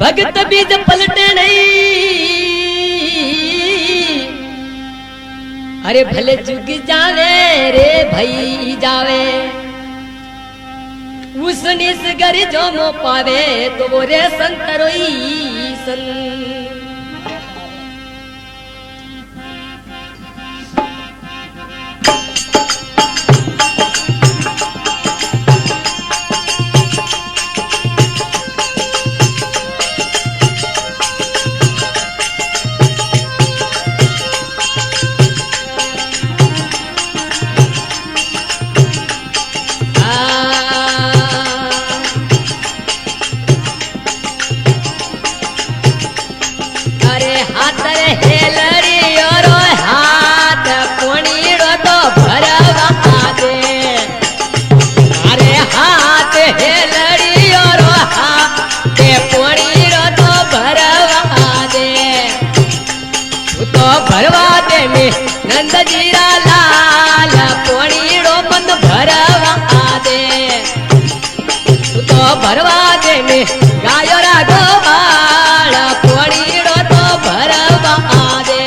भगत बीज पलटे नहीं, अरे भले जुग जावे रे भई जावे, उस निस गर जो मो पावे तो वो रे संत रोई सन। नंद जीरा लाल पोणीड़ो बंद भरवा दे, तू तो भरवा दे में गायो रागो बाल पोणीड़ो तो भरवा दे।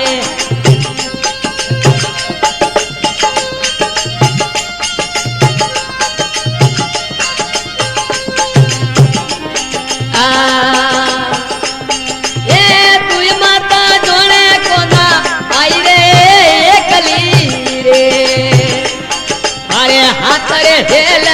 हेल